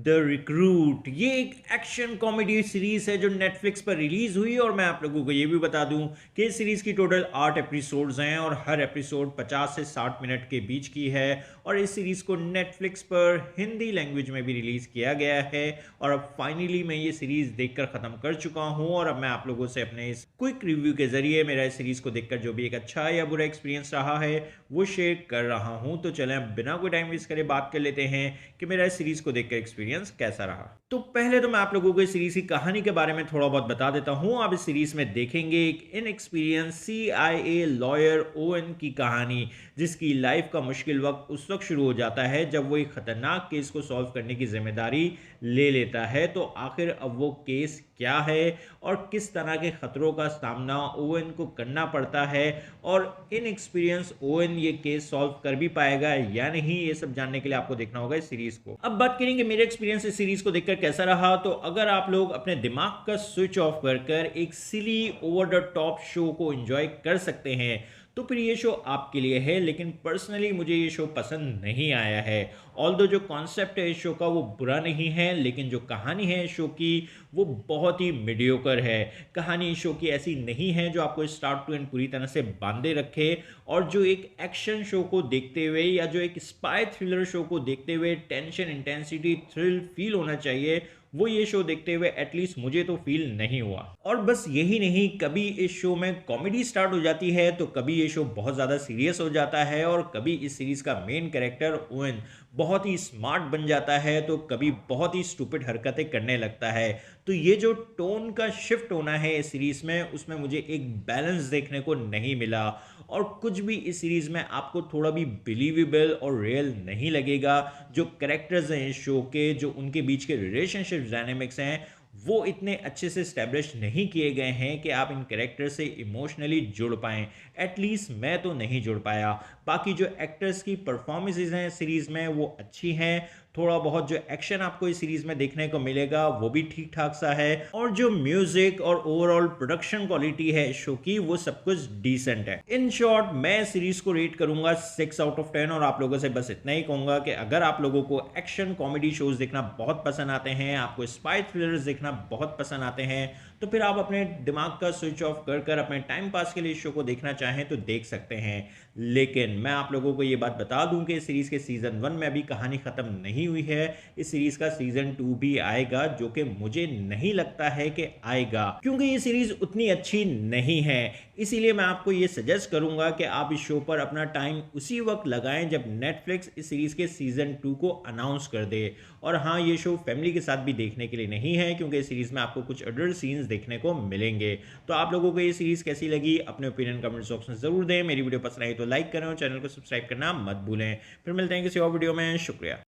The recruit ये एक action comedy series है जो नेटफ्लिक्स पर रिलीज हुई और मैं आप लोगों को ये भी बता दूं कि इस सीरीज की टोटल 8 एपिसोड्स हैं और हर एपिसोड 50 से 60 मिनट के बीच की है। और इस सीरीज को नेटफ्लिक्स पर हिंदी लैंग्वेज में भी रिलीज किया गया है और अब फाइनली मैं ये सीरीज देखकर खत्म कर चुका हूं और अब मैं आप लोगों से अपने इस क्विक रिव्यू के जरिए मेरा इस सीरीज को देखकर जो भी एक अच्छा या बुरा एक्सपीरियंस रहा है वो शेयर कर रहा हूं। तो चलें बिना कोई टाइम वेस्ट करे बात कर लेते हैं कि मेरा इस सीरीज को देखकर एक्सपीरियंस कैसा रहा। तो पहले तो मैं आप लोगों को इस सीरीज की कहानी के बारे में थोड़ा बहुत बता देता हूं। आप इस सीरीज में देखेंगे एक इनएक्सपीरियंस CIA लॉयर ओवन की कहानी, जिसकी लाइफ का मुश्किल वक्त उस वक्त शुरू हो जाता है जब वो एक खतरनाक केस को सॉल्व करने की जिम्मेदारी ले लेता है। तो आखिर अब वो केस क्या है और किस तरह के खतरों का सामना ओवन को करना पड़ता है और इनएक्सपीरियंस ओवन ये केस सॉल्व कर भी पाएगा या नहीं, ये सब जानने के लिए आपको देखना होगा इस सीरीज को। अब बात करेंगे मेरे एक्सपीरियंस इस सीरीज को देखकर कैसा रहा। तो अगर आप लोग अपने दिमाग का स्विच ऑफ कर एक सिली ओवर द टॉप शो को एंजॉय कर सकते हैं तो फिर ये शो आपके लिए है। लेकिन पर्सनली मुझे ये शो पसंद नहीं आया है। ऑल्दो जो कॉन्सेप्ट है इस शो का वो बुरा नहीं है, लेकिन जो कहानी है शो की वो बहुत ही मीडियोकर है। कहानी इस शो की ऐसी नहीं है जो आपको स्टार्ट टू एंड पूरी तरह से बांधे रखे और जो एक एक्शन शो को देखते हुए या जो एक स्पाई थ्रिलर शो को देखते हुए टेंशन, इंटेंसिटी, थ्रिल फील होना चाहिए, वो ये शो देखते हुए एटलीस्ट मुझे तो फील नहीं हुआ। और बस यही नहीं, कभी इस शो में कॉमेडी स्टार्ट हो जाती है तो कभी ये शो बहुत ज़्यादा सीरियस हो जाता है और कभी इस सीरीज़ का मेन कैरेक्टर ओवन बहुत ही स्मार्ट बन जाता है तो कभी बहुत ही स्टूपिड हरकतें करने लगता है। तो ये जो टोन का शिफ्ट होना है इस सीरीज़ में, उसमें मुझे एक बैलेंस देखने को नहीं मिला और कुछ भी इस सीरीज़ में आपको थोड़ा भी बिलीवेबल और रियल नहीं लगेगा। जो कैरेक्टर्स हैं इस शो के, जो उनके बीच के रिलेशनशिप डायनेमिक्स हैं, वो इतने अच्छे से स्टैब्लिश नहीं किए गए हैं कि आप इन कैरेक्टर से इमोशनली जुड़ पाएँ। एटलीस्ट मैं तो नहीं जुड़ पाया। बाकी जो एक्टर्स की परफॉर्मेंसेज हैं सीरीज़ में वो अच्छी हैं। थोड़ा बहुत जो एक्शन आपको इस सीरीज़ में देखने को मिलेगा वो भी ठीक ठाक सा है और जो म्यूजिक और ओवरऑल प्रोडक्शन क्वालिटी है इस शो की वो सब कुछ डिसेंट है। इन शॉर्ट मैं सीरीज को रेट करूंगा 6 आउट ऑफ 10 और आप लोगों से बस इतना ही कहूंगा कि अगर आप लोगों को एक्शन कॉमेडी शोज देखना बहुत पसंद आते हैं, आपको स्पाई थ्रिलर्स देखना बहुत पसंद आते हैं, तो फिर आप अपने दिमाग का स्विच ऑफ कर अपने टाइम पास के लिए इस शो को देखना चाहें तो देख सकते हैं। लेकिन मैं आप लोगों को ये बात बता दूं कि इस सीरीज के सीजन 1 में अभी कहानी खत्म नहीं हुई है। इस सीरीज का सीजन 2 भी आएगा जो कि मुझे नहीं लगता है कि आएगा, क्योंकि ये सीरीज उतनी अच्छी नहीं है। इसीलिए मैं आपको ये सजेस्ट करूंगा कि आप इस शो पर अपना टाइम उसी वक्त लगाएं जब नेटफ्लिक्स इस सीरीज के सीजन 2 को अनाउंस कर दे। और हाँ, ये शो फैमिली के साथ भी देखने के लिए नहीं है क्योंकि इस सीरीज में आपको कुछ अडल्ट सीन्स देखने को मिलेंगे। तो आप लोगों को ये सीरीज कैसी लगी अपने ओपिनियन कमेंट बॉक्स में जरूर दें। मेरी वीडियो पसंद आई तो लाइक करें और चैनल को सब्सक्राइब करना मत भूलें। फिर मिलते हैं किसी और वीडियो में। शुक्रिया।